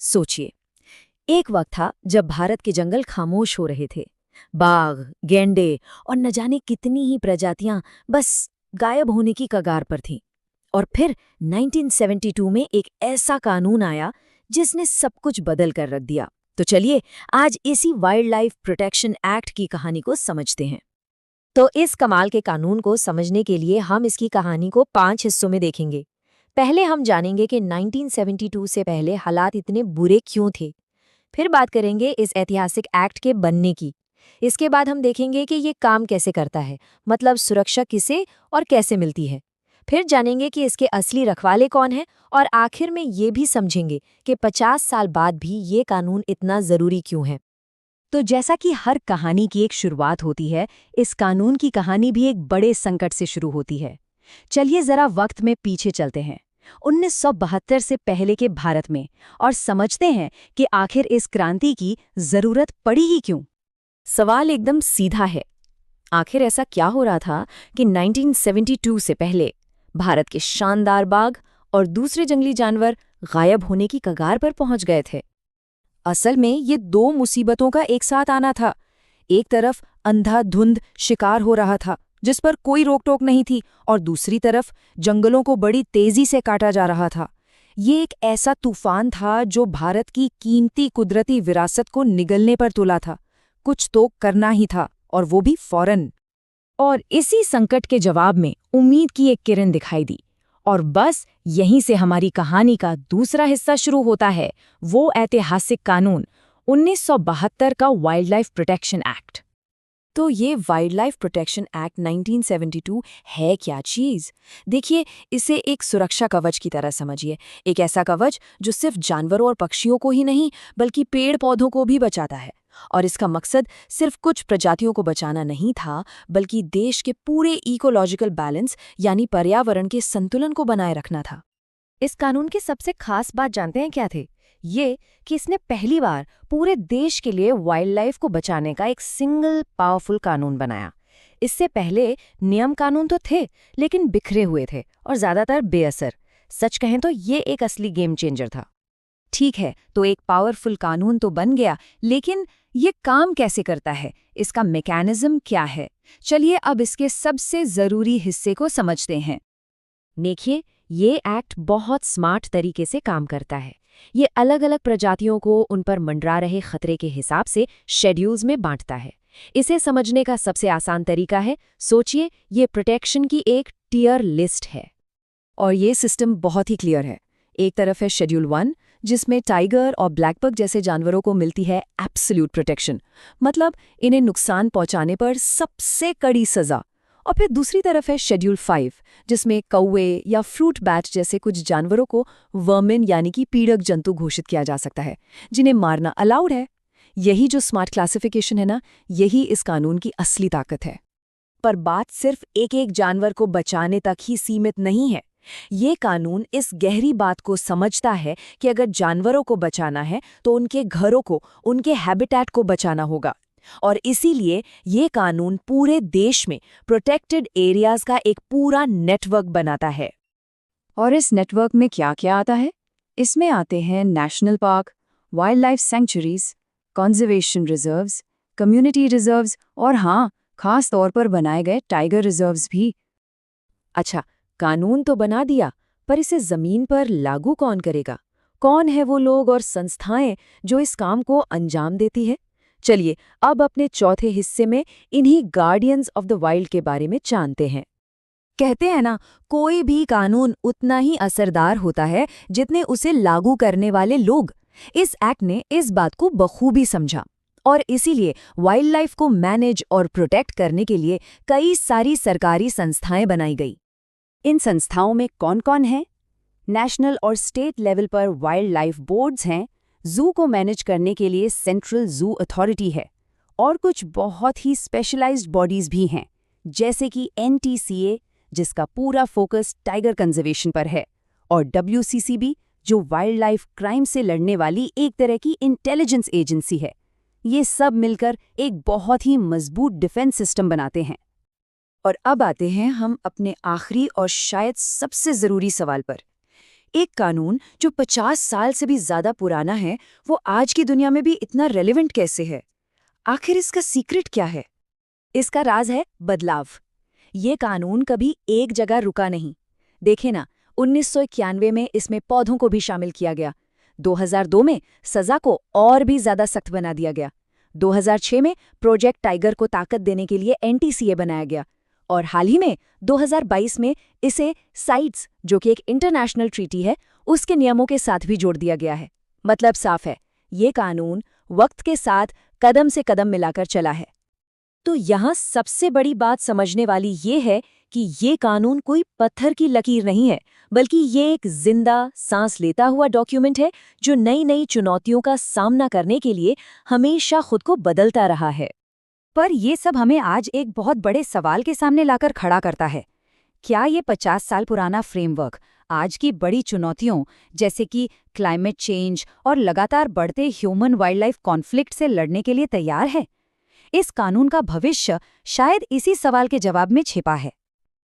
सोचिए, एक वक्त था जब भारत के जंगल खामोश हो रहे थे। बाघ, गैंडे और न जाने कितनी ही प्रजातियां बस गायब होने की कगार पर थीं। और फिर 1972 में एक ऐसा कानून आया जिसने सब कुछ बदल कर रख दिया। तो चलिए आज इसी वाइल्ड लाइफ प्रोटेक्शन एक्ट की कहानी को समझते हैं। तो इस कमाल के कानून को समझने के लिए हम इसकी कहानी को 5 हिस्सों में देखेंगे। पहले हम जानेंगे कि 1972 से पहले हालात इतने बुरे क्यों थे। फिर बात करेंगे इस ऐतिहासिक एक्ट के बनने की। इसके बाद हम देखेंगे कि ये काम कैसे करता है, मतलब सुरक्षा किसे और कैसे मिलती है। फिर जानेंगे कि इसके असली रखवाले कौन हैं और आखिर में ये भी समझेंगे कि 50 साल बाद भी ये कानून इतना ज़रूरी क्यों है। तो जैसा कि हर कहानी की एक शुरुआत होती है, इस कानून की कहानी भी एक बड़े संकट से शुरू होती है। चलिए जरा वक्त में पीछे चलते हैं 1972 से पहले के भारत में और समझते हैं कि आखिर इस क्रांति की जरूरत पड़ी ही क्यों। सवाल एकदम सीधा है। आखिर ऐसा क्या हो रहा था कि 1972 से पहले भारत के शानदार बाघ और दूसरे जंगली जानवर गायब होने की कगार पर पहुंच गए थे। असल में ये दो मुसीबतों का एक साथ आना था। एक तरफ अंधाधुंध शिकार हो रहा था जिस पर कोई रोक टोक नहीं थी, और दूसरी तरफ जंगलों को बड़ी तेजी से काटा जा रहा था। ये एक ऐसा तूफान था जो भारत की कीमती कुदरती विरासत को निगलने पर तुला था। कुछ तो करना ही था, और वो भी फौरन। और इसी संकट के जवाब में उम्मीद की एक किरण दिखाई दी। और बस यहीं से हमारी कहानी का दूसरा हिस्सा शुरू होता है, वो ऐतिहासिक कानून 1972 का वाइल्ड लाइफ प्रोटेक्शन एक्ट। तो ये वाइल्ड लाइफ प्रोटेक्शन एक्ट 1972 है क्या चीज़? देखिए, इसे एक सुरक्षा कवच की तरह समझिए। एक ऐसा कवच जो सिर्फ जानवरों और पक्षियों को ही नहीं बल्कि पेड़ पौधों को भी बचाता है। और इसका मकसद सिर्फ कुछ प्रजातियों को बचाना नहीं था, बल्कि देश के पूरे इकोलॉजिकल बैलेंस यानी पर्यावरण के संतुलन को बनाए रखना था। इस कानून की सबसे खास बात जानते हैं क्या थे? ये कि इसने पहली बार पूरे देश के लिए वाइल्ड लाइफ को बचाने का एक सिंगल पावरफुल कानून बनाया। इससे पहले नियम कानून तो थे, लेकिन बिखरे हुए थे और ज्यादातर बेअसर। सच कहें तो ये एक असली गेम चेंजर था। ठीक है, तो एक पावरफुल कानून तो बन गया, लेकिन ये काम कैसे करता है? इसका मैकेनिज्म क्या है? चलिए अब इसके सबसे जरूरी हिस्से को समझते हैं। देखिए, ये एक्ट बहुत स्मार्ट तरीके से काम करता है। ये अलग अलग प्रजातियों को उन पर मंडरा रहे खतरे के हिसाब से शेड्यूल्स में बांटता है। इसे समझने का सबसे आसान तरीका है, सोचिए ये प्रोटेक्शन की एक टियर लिस्ट है। और ये सिस्टम बहुत ही क्लियर है। एक तरफ है शेड्यूल 1, जिसमें टाइगर और ब्लैकबक जैसे जानवरों को मिलती है एब्सोल्यूट प्रोटेक्शन, मतलब इन्हें नुकसान पहुंचाने पर सबसे कड़ी सजा। और फिर दूसरी तरफ है शेड्यूल 5, जिसमें कौवे या फ्रूट बैट जैसे कुछ जानवरों को वर्मिन यानी कि पीड़क जंतु घोषित किया जा सकता है, जिन्हें मारना अलाउड है। यही जो स्मार्ट क्लासिफिकेशन है ना, यही इस कानून की असली ताकत है। पर बात सिर्फ एक एक जानवर को बचाने तक ही सीमित नहीं है। ये कानून इस गहरी बात को समझता है कि अगर जानवरों को बचाना है तो उनके घरों को, उनके हैबिटेट को बचाना होगा। और इसीलिए ये कानून पूरे देश में प्रोटेक्टेड एरियाज का एक पूरा नेटवर्क बनाता है। और इस नेटवर्क में क्या क्या आता है? इसमें आते हैं national park, wild life sanctuaries, conservation reserves, community reserves और हाँ, खास तौर पर बनाए गए टाइगर रिजर्व्स भी। अच्छा, कानून तो बना दिया, पर इसे जमीन पर लागू कौन करेगा? कौन है वो लोग और संस्थाएं जो इस काम को अंजाम देती है? चलिए अब अपने चौथे हिस्से में इन्हीं गार्डियंस ऑफ द वाइल्ड के बारे में जानते हैं। कहते हैं ना, कोई भी कानून उतना ही असरदार होता है जितने उसे लागू करने वाले लोग। इस एक्ट ने इस बात को बखूबी समझा, और इसीलिए वाइल्ड लाइफ को मैनेज और प्रोटेक्ट करने के लिए कई सारी सरकारी संस्थाएं बनाई गई। इन संस्थाओं में कौन कौन है? नेशनल और स्टेट लेवल पर वाइल्ड लाइफ बोर्ड्स हैं, जू को मैनेज करने के लिए सेंट्रल जू अथॉरिटी है, और कुछ बहुत ही स्पेशलाइज्ड बॉडीज भी हैं, जैसे कि NTCA, जिसका पूरा फोकस टाइगर कंजर्वेशन पर है, और WCCB, जो वाइल्ड लाइफ क्राइम से लड़ने वाली एक तरह की इंटेलिजेंस एजेंसी है। ये सब मिलकर एक बहुत ही मजबूत डिफेंस सिस्टम बनाते हैं। और अब आते हैं हम अपने आखिरी और शायद सबसे ज़रूरी सवाल पर। एक कानून जो 50 साल से भी ज्यादा पुराना है, वो आज की दुनिया में भी इतना रेलेवेंट कैसे है? आखिर इसका सीक्रेट क्या है? इसका राज है बदलाव। ये कानून कभी एक जगह रुका नहीं। देखे ना, 1991 में इसमें पौधों को भी शामिल किया गया। 2002 में सजा को और भी ज्यादा सख्त बना दिया गया। 2006 में प्रोजेक्ट टाइगर को ताकत देने के लिए एनटीसीए बनाया गया। और हाल ही में 2022 में इसे साइट्स, जो कि एक इंटरनेशनल ट्रीटी है, उसके नियमों के साथ भी जोड़ दिया गया है। मतलब साफ है, ये कानून वक्त के साथ कदम से कदम मिलाकर चला है। तो यहाँ सबसे बड़ी बात समझने वाली ये है कि ये कानून कोई पत्थर की लकीर नहीं है, बल्कि ये एक जिंदा, सांस लेता हुआ डॉक्यूमेंट है जो नई नई चुनौतियों का सामना करने के लिए हमेशा खुद को बदलता रहा है। पर ये सब हमें आज एक बहुत बड़े सवाल के सामने लाकर खड़ा करता है। क्या ये 50 साल पुराना फ्रेमवर्क आज की बड़ी चुनौतियों जैसे कि क्लाइमेट चेंज और लगातार बढ़ते ह्यूमन वाइल्ड लाइफ कॉन्फ्लिक्ट से लड़ने के लिए तैयार है? इस कानून का भविष्य शायद इसी सवाल के जवाब में छिपा है।